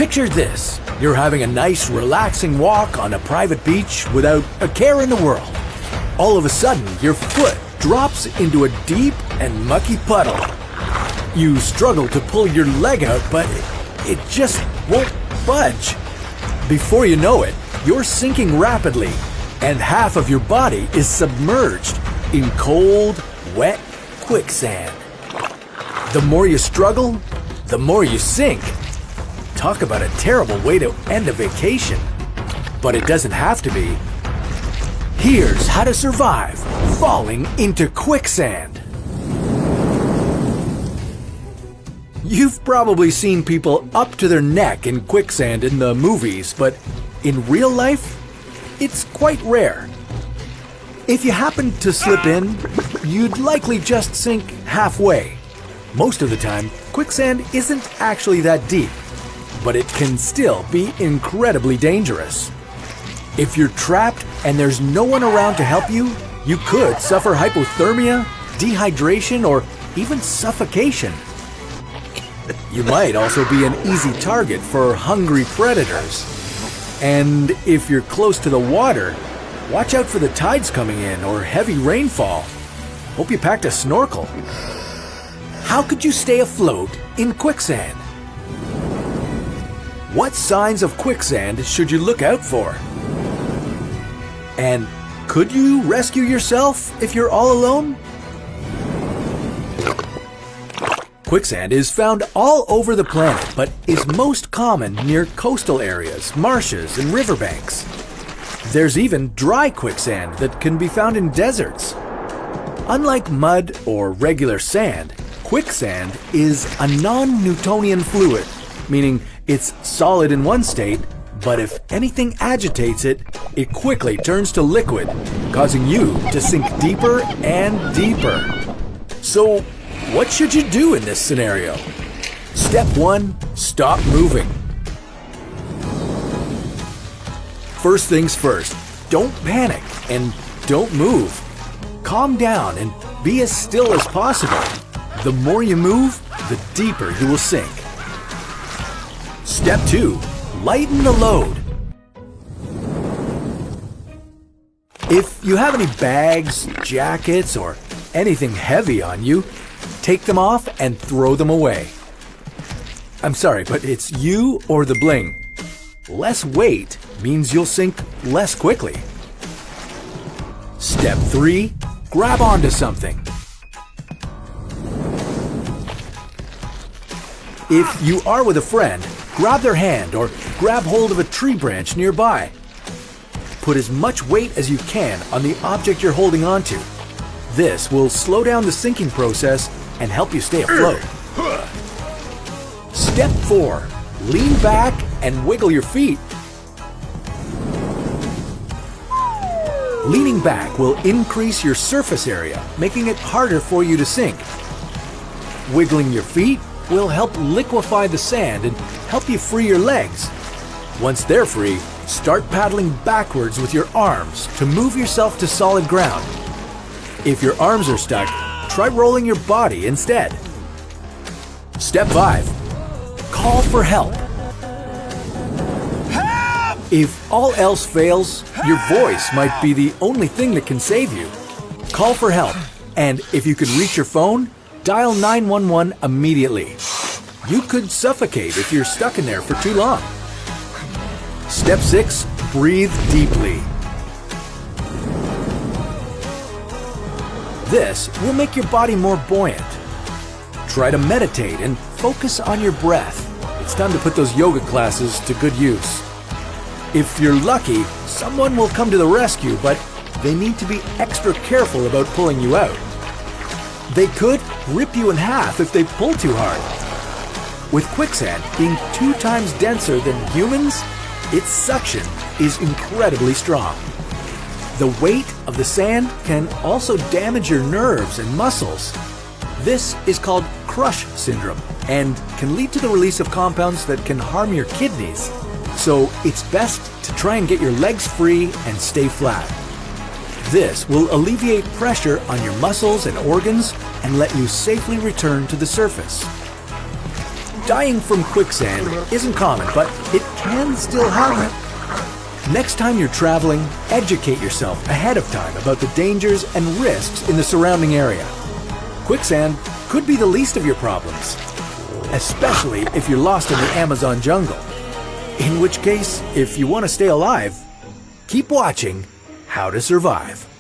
Picture this. You're having a nice, relaxing walk on a private beach without a care in the world. All of a sudden, your foot drops into a deep and mucky puddle. You struggle to pull your leg out, but it just won't budge. Before you know it, you're sinking rapidly, and half of your body is submerged in cold, wet quicksand. The more you struggle, the more you sink. Talk about a terrible way to end a vacation. But it doesn't have to be. Here's how to survive falling into quicksand. You've probably seen people up to their neck in quicksand in the movies, but in real life, it's quite rare. If you happen to slip in, you'd likely just sink halfway. Most of the time, quicksand isn't actually that deep, but it can still be incredibly dangerous. If you're trapped and there's no one around to help you, you could suffer hypothermia, dehydration, or even suffocation. You might also be an easy target for hungry predators. And if you're close to the water, watch out for the tides coming in or heavy rainfall. Hope you packed a snorkel. How could you stay afloat in quicksand? What signs of quicksand should you look out for? And could you rescue yourself if you're all alone? Quicksand is found all over the planet, but is most common near coastal areas, marshes, and riverbanks. There's even dry quicksand that can be found in deserts. Unlike mud or regular sand, quicksand is a non-Newtonian fluid, meaning it's solid in one state, but if anything agitates it, it quickly turns to liquid, causing you to sink deeper and deeper. So, what should you do in this scenario? Step 1, stop moving. First things first, don't panic and don't move. Calm down and be as still as possible. The more you move, the deeper you will sink. Step 2, lighten the load. If you have any bags, jackets, or anything heavy on you, take them off and throw them away. I'm sorry, but it's you or the bling. Less weight means you'll sink less quickly. Step 3, grab onto something. If you are with a friend, grab their hand or grab hold of a tree branch nearby. Put as much weight as you can on the object you're holding onto. This will slow down the sinking process and help you stay afloat. Step 4, lean back and wiggle your feet. Leaning back will increase your surface area, making it harder for you to sink. Wiggling your feet will help liquefy the sand and help you free your legs. Once they're free, start paddling backwards with your arms to move yourself to solid ground. If your arms are stuck, try rolling your body instead. Step 5, call for help. If all else fails, your voice might be the only thing that can save you. Call for help, and if you can reach your phone, dial 911 immediately. You could suffocate if you're stuck in there for too long. Step 6, breathe deeply. This will make your body more buoyant. Try to meditate and focus on your breath. It's time to put those yoga classes to good use. If you're lucky, someone will come to the rescue, but they need to be extra careful about pulling you out. They could rip you in half if they pull too hard. With quicksand being 2 times denser than humans, its suction is incredibly strong. The weight of the sand can also damage your nerves and muscles. This is called crush syndrome and can lead to the release of compounds that can harm your kidneys. So it's best to try and get your legs free and stay flat. This will alleviate pressure on your muscles and organs and let you safely return to the surface. Dying from quicksand isn't common, but it can still happen. Next time you're traveling, educate yourself ahead of time about the dangers and risks in the surrounding area. Quicksand could be the least of your problems, especially if you're lost in the Amazon jungle. In which case, if you want to stay alive, keep watching How to Survive.